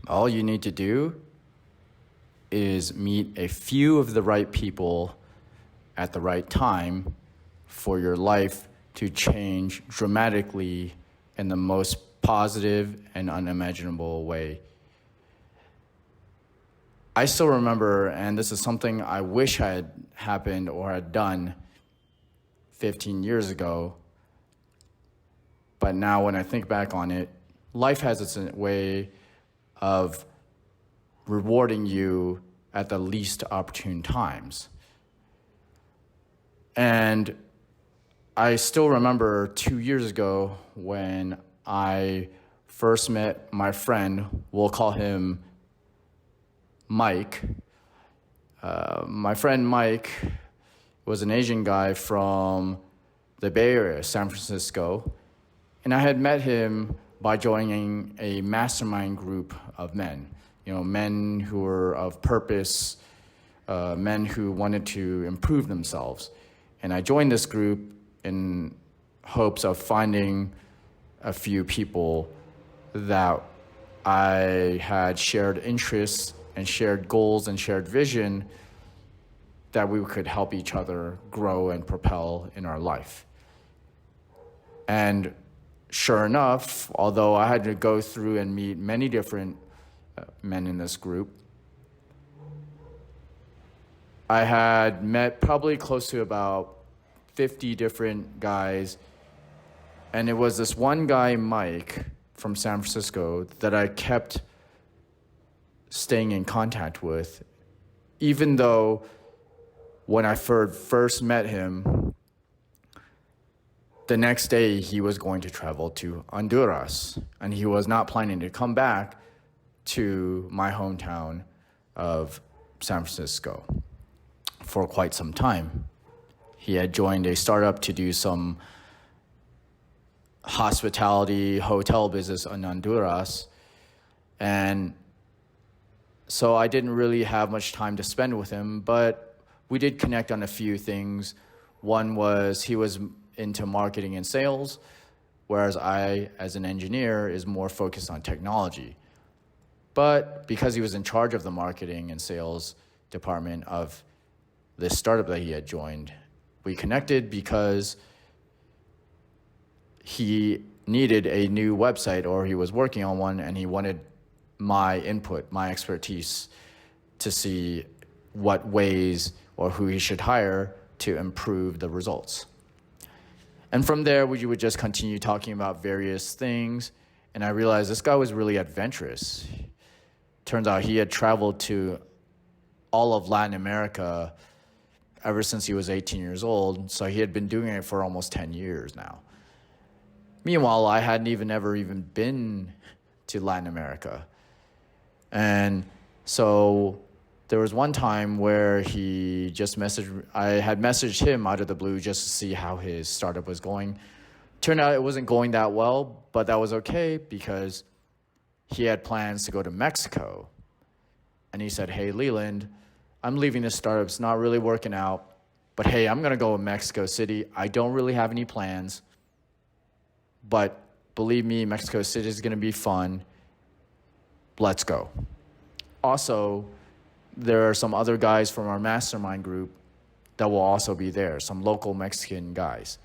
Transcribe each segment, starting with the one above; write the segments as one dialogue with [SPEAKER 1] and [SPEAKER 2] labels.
[SPEAKER 1] All you need to do is meet a few of the right people at the right time for your life to change dramatically in the most positive and unimaginable way. I still remember, and this is something I wish had happened or had done 15 years ago, but now when I think back on it, life has its way of rewarding you at the least opportune times. And I still remember 2 years ago when I first met my friend, we'll call him Mike. My friend Mike was an Asian guy from the Bay Area, San Francisco, and I had met him by joining a mastermind group of men. Men who were of purpose, men who wanted to improve themselves. And I joined this group in hopes of finding a few people that I had shared interests and shared goals and shared vision that we could help each other grow and propel in our life. And sure enough, although I had to go through and meet many different men in this group, I had met probably close to about 50 different guys, and it was this one guy, Mike, from San Francisco, that I kept staying in contact with, even though when I first met him, the next day he was going to travel to Honduras, and he was not planning to come back to my hometown of San Francisco for quite some time. He had joined a startup to do some hospitality hotel business in Honduras, and so I didn't really have much time to spend with him, but we did connect on a few things. One was he was into marketing and sales, whereas I, as an engineer, is more focused on technology. But because he was in charge of the marketing and sales department of this startup that he had joined, we connected because he needed a new website, or he was working on one, and he wanted my input, my expertise, to see what ways or who he should hire to improve the results. And from there, we would just continue talking about various things, and I realized this guy was really adventurous. Turns out he had traveled to all of Latin America ever since he was 18 years old, so he had been doing it for almost 10 years now. Meanwhile, I hadn't ever been to Latin America. And so there was one time where he just I had messaged him out of the blue just to see how his startup was going. Turned out it wasn't going that well, but that was okay because he had plans to go to Mexico. And he said, "Hey, Leland, I'm leaving this startup. It's not really working out. But hey, I'm going to go to Mexico City. I don't really have any plans. But believe me, Mexico City is going to be fun. Let's go." Also, there are some other guys from our mastermind group that will also be there, some local Mexican guys.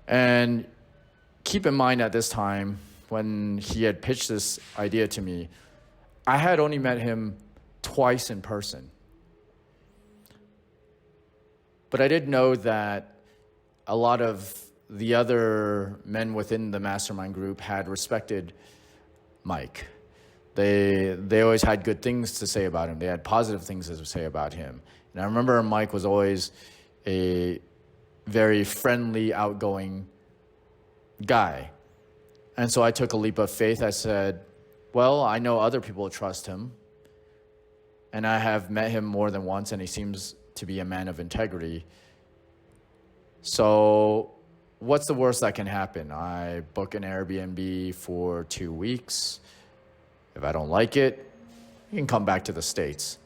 [SPEAKER 1] And keep in mind at this time, when he had pitched this idea to me, I had only met him twice in person. But I did know that a lot of the other men within the mastermind group had respected Mike. They always had good things to say about him. They had positive things to say about him. And I remember Mike was always a very friendly, outgoing guy. And so I took a leap of faith. I said, well, I know other people trust him. And I have met him more than once, and he seems to be a man of integrity. So what's the worst that can happen? I book an Airbnb for 2 weeks. If I don't like it, you can come back to the States.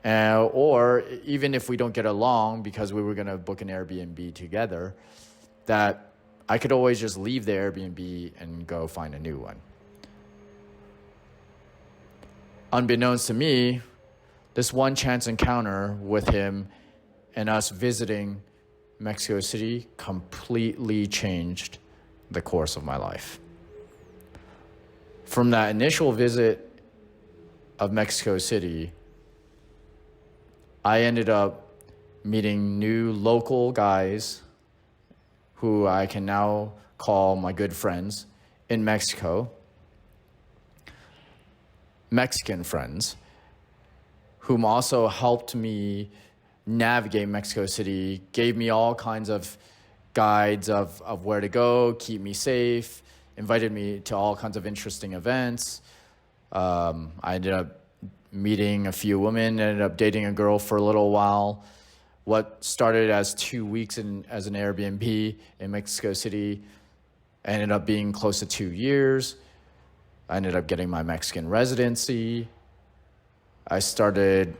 [SPEAKER 1] Or even if we don't get along, because we were going to book an Airbnb together, that I could always just leave the Airbnb and go find a new one. unbeknownst to me, this one chance encounter with him and us visiting Mexico City completely changed the course of my life. From that initial visit of Mexico City, I ended up meeting new local guys who I can now call my good friends in Mexico, Mexican friends, whom also helped me navigate Mexico City, gave me all kinds of guides of where to go, keep me safe, invited me to all kinds of interesting events. I ended up meeting a few women, ended up dating a girl for a little while. What started as 2 weeks as an Airbnb in Mexico City ended up being close to 2 years. I ended up getting my Mexican residency. I started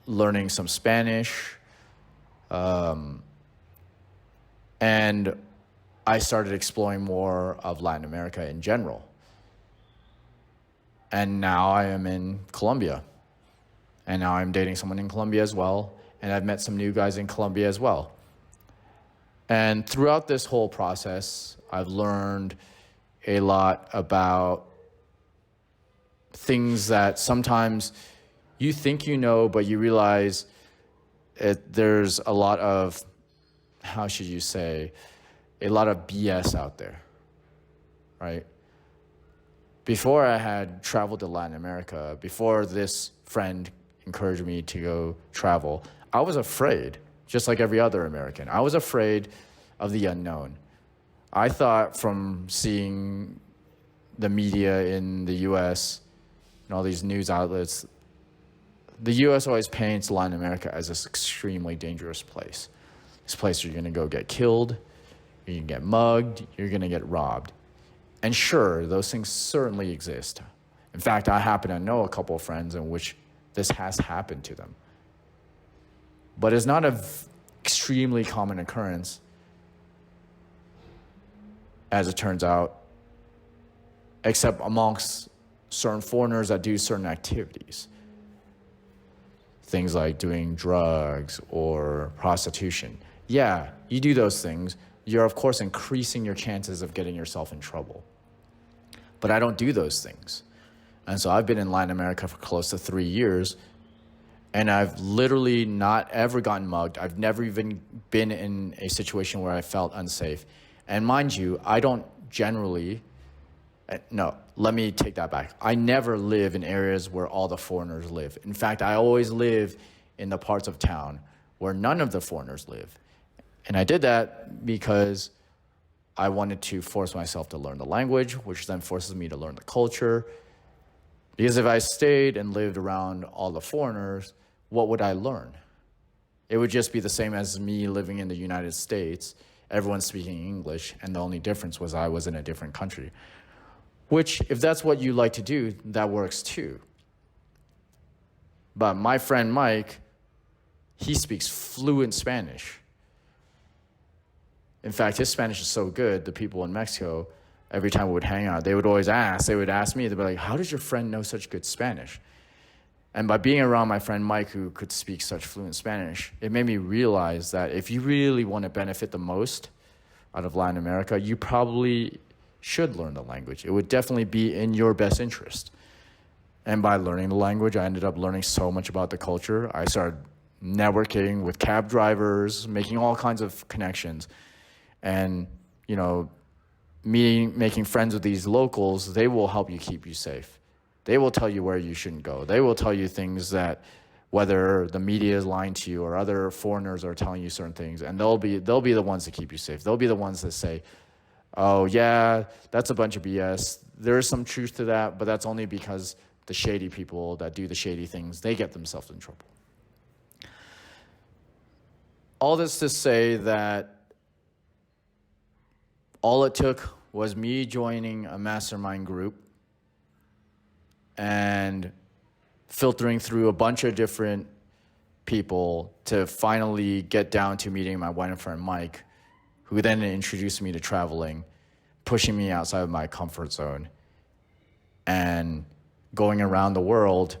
[SPEAKER 1] learning some Spanish. And I started exploring more of Latin America in general. And now I am in Colombia. And now I'm dating someone in Colombia as well. And I've met some new guys in Colombia as well. And throughout this whole process, I've learned a lot about things that sometimes you think you know, but you realize there's a lot of, how should you say, a lot of BS out there, right? Before I had traveled to Latin America, before this friend encouraged me to go travel, I was afraid, just like every other American. I was afraid of the unknown. I thought from seeing the media in the US and all these news outlets, the US always paints Latin America as this extremely dangerous place. This place you're gonna go get killed, you're gonna get mugged, you're gonna get robbed. And sure, those things certainly exist. In fact, I happen to know a couple of friends in which this has happened to them. But it's not an extremely common occurrence, as it turns out, except amongst certain foreigners that do certain activities. Things like doing drugs or prostitution. Yeah, you do those things. You're, of course, increasing your chances of getting yourself in trouble. But I don't do those things. And so I've been in Latin America for close to 3 years, and I've literally not ever gotten mugged. I've never even been in a situation where I felt unsafe. And mind you, I don't generally, no, let me take that back. I never live in areas where all the foreigners live. In fact, I always live in the parts of town where none of the foreigners live. And I did that because I wanted to force myself to learn the language, which then forces me to learn the culture. Because if I stayed and lived around all the foreigners, what would I learn? It would just be the same as me living in the United States, everyone speaking English, and the only difference was I was in a different country. Which, if that's what you like to do, that works too. But my friend Mike, he speaks fluent Spanish. In fact, his Spanish is so good, the people in Mexico, every time we would hang out, they would ask me, they'd be like, how does your friend know such good Spanish? And by being around my friend Mike, who could speak such fluent Spanish, it made me realize that if you really want to benefit the most out of Latin America, you probably should learn the language. It would definitely be in your best interest. And by learning the language, I ended up learning so much about the culture. I started networking with cab drivers, making all kinds of connections. And, you know, making friends with these locals, they will help you keep you safe. They will tell you where you shouldn't go. They will tell you things that, whether the media is lying to you or other foreigners are telling you certain things, and they'll be the ones to keep you safe. They'll be the ones that say, oh yeah, that's a bunch of BS. There is some truth to that, but that's only because the shady people that do the shady things, they get themselves in trouble. All this to say that all it took was me joining a mastermind group and filtering through a bunch of different people to finally get down to meeting my one friend Mike, who then introduced me to traveling, pushing me outside of my comfort zone, and going around the world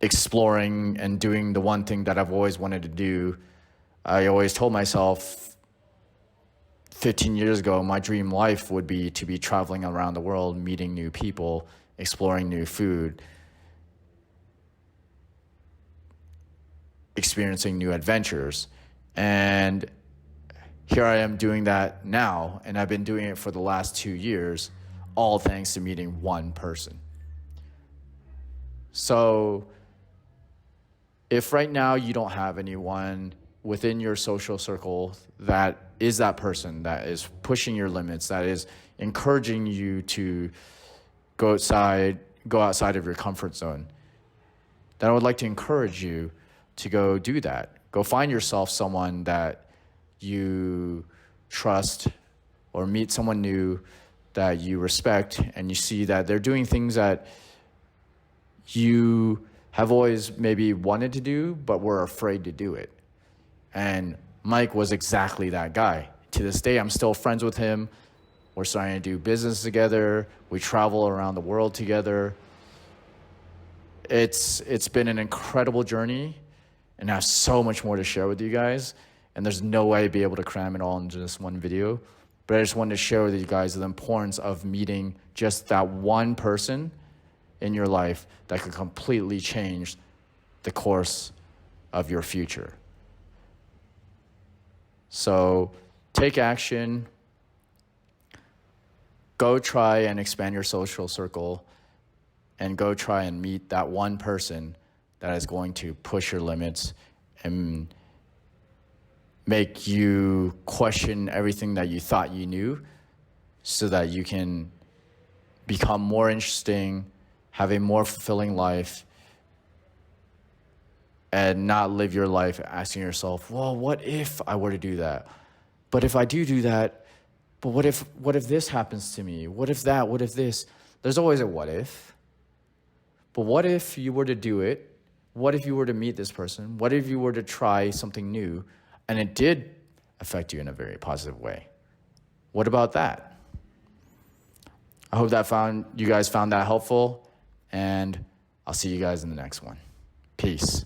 [SPEAKER 1] exploring and doing the one thing that I've always wanted to do. I always told myself 15 years ago, my dream life would be to be traveling around the world, meeting new people, exploring new food, experiencing new adventures. And here I am doing that now, and I've been doing it for the last 2 years, all thanks to meeting one person. So if right now you don't have anyone within your social circle that is that person that is pushing your limits, that is encouraging you to go outside of your comfort zone, then I would like to encourage you to go do that. Go find yourself someone that you trust, or meet someone new that you respect, and you see that they're doing things that you have always maybe wanted to do, but were afraid to do it. And Mike was exactly that guy. To this day, I'm still friends with him. We're starting to do business together. We travel around the world together. It's been an incredible journey, and I have so much more to share with you guys. And there's no way I'd be able to cram it all into just one video. But I just wanted to share with you guys the importance of meeting just that one person in your life that could completely change the course of your future. So take action. Go try and expand your social circle, and go try and meet that one person that is going to push your limits and make you question everything that you thought you knew, so that you can become more interesting, have a more fulfilling life, and not live your life asking yourself, well, what if I were to do that? But if I do that, but what if this happens to me? What if that? What if this? There's always a what if. But what if you were to do it? What if you were to meet this person? What if you were to try something new and it did affect you in a very positive way? What about that? I hope that you guys found that helpful, and I'll see you guys in the next one. Peace.